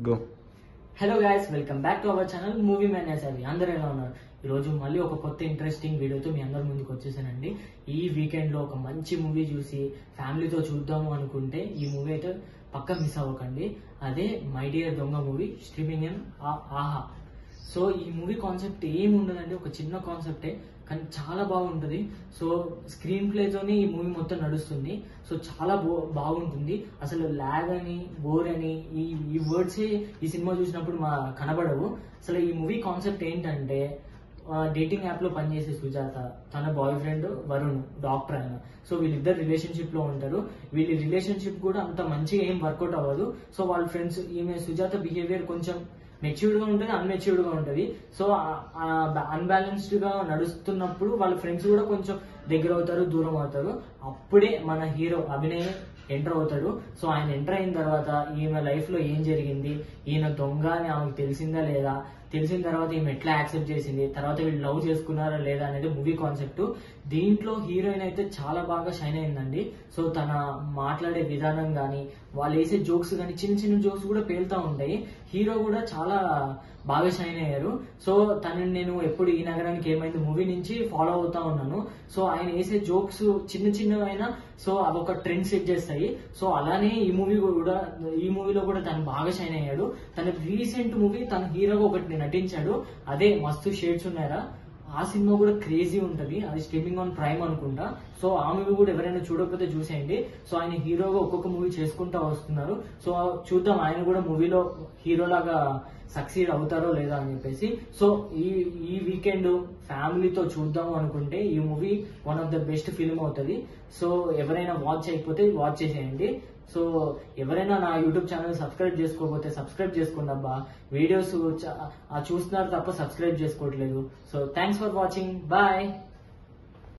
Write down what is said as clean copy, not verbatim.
Go. Hello guys, welcome back to our channel movie man అవి. అందరూ ఎలా ఉన్నారు? ఈ రోజు మళ్ళీ ఒక కొత్త ఇంట్రెస్టింగ్ వీడియోతో మీ అందరి ముందుకు వచ్చేసానండి. ఈ వీకెండ్ లో ఒక మంచి మూవీ చూసి ఫ్యామిలీతో చూద్దాము అనుకుంటే ఈ మూవీ అయితే పక్క మిస్ అవ్వకండి. అదే మై డియర్ దొంగ మూవీ, స్ట్రీమింగ్ ఇన్ ఆహా. సో ఈ మూవీ కాన్సెప్ట్ ఏమి ఉండదండి, ఒక చిన్న కాన్సెప్టే, కానీ చాలా బాగుంటుంది. సో స్క్రీన్ ప్లేతోనే ఈ మూవీ మొత్తం నడుస్తుంది. సో చాలా బాగుంటుంది. అసలు ల్యాగ్ అని, బోర్ అని ఈ వర్డ్సే ఈ సినిమా చూసినప్పుడు కనబడవు. అసలు ఈ మూవీ కాన్సెప్ట్ ఏంటంటే, డేటింగ్ యాప్ లో పనిచేసే సుజాత, తన బాయ్ ఫ్రెండ్ వరుణ్, డాక్టర్ ఆయన. సో వీళ్ళిద్దరు రిలేషన్షిప్ లో ఉంటారు. వీళ్ళ రిలేషన్షిప్ కూడా అంత మంచిగా ఏం వర్కౌట్ అవ్వదు. సో వాళ్ళ ఫ్రెండ్స్, ఈమె సుజాత బిహేవియర్ కొంచెం మెచ్యూర్డ్ గా ఉంటుంది, అన్మెచ్యూర్డ్ గా ఉంటుంది. సో అన్బ్యాలెన్స్డ్ గా నడుస్తున్నప్పుడు వాళ్ళ ఫ్రెండ్స్ కూడా కొంచెం దగ్గర అవుతారు, దూరం అవుతారు. అప్పుడే మన హీరో అభినయ్ ఎంటర్ అవుతాడు. సో ఆయన ఎంటర్ అయిన తర్వాత ఈమె లైఫ్ లో ఏం జరిగింది, ఈయన దొంగ అని ఆమెకు తెలిసిందా లేదా, తెలిసిన తర్వాత ఈమె ఎట్లా యాక్సెప్ట్ చేసింది, తర్వాత వీళ్ళు లవ్ చేసుకున్నారా లేదా అనేది మూవీ కాన్సెప్ట్. దీంట్లో హీరోయిన్ అయితే చాలా బాగా షైన్ అయిందండి. సో తన మాట్లాడే విధానం కానీ, వాళ్ళు వేసే జోక్స్ కానీ, చిన్న చిన్న జోక్స్ కూడా పేలుతా ఉంటాయి. హీరో కూడా చాలా బాగా షైన్ అయ్యారు. సో తనని నేను ఎప్పుడు ఈ నగరానికి ఏమైంది మూవీ నుంచి ఫాలో అవుతా ఉన్నాను. సో ఆయన వేసే జోక్స్ చిన్న చిన్నవైనా సో అదొక ట్రెండ్ సెట్ చేస్తాయి. సో అలానే ఈ మూవీలో కూడా తను బాగా షైన్ అయ్యాడు. తన రీసెంట్ మూవీ తన హీరోగా ఒకటి నటించాడు, అదే మస్తు షేడ్స్ ఉన్నారా. ఆ సినిమా కూడా క్రేజీ ఉంటది, అది స్ట్రీమింగ్ ఆన్ ప్రైమ్ అనుకుంటా. సో ఆ మూవీ కూడా ఎవరైనా చూడకపోతే చూసేయండి. సో ఆయన హీరోగా ఒక్కొక్క మూవీ చేసుకుంటా వస్తున్నారు. సో చూద్దాం ఆయన కూడా మూవీలో హీరోలాగా సక్సీడ్ అవుతారో లేదా అని చెప్పేసి. సో ఈ వీకెండ్ ఫ్యామిలీతో చూద్దాము అనుకుంటే ఈ movie one of the best film అవుతుంది. సో ఎవరైనా వాచ్ అయిపోతే వాచ్ చేసేయండి. సో ఎవరైనా నా యూట్యూబ్ ఛానల్ సబ్స్క్రైబ్ చేసుకోకపోతే సబ్స్క్రైబ్ చేసుకోండి అబ్బా. వీడియోస్ చూస్తున్నారు తప్ప సబ్స్క్రైబ్ చేసుకోవట్లేదు. So thanks for watching, bye.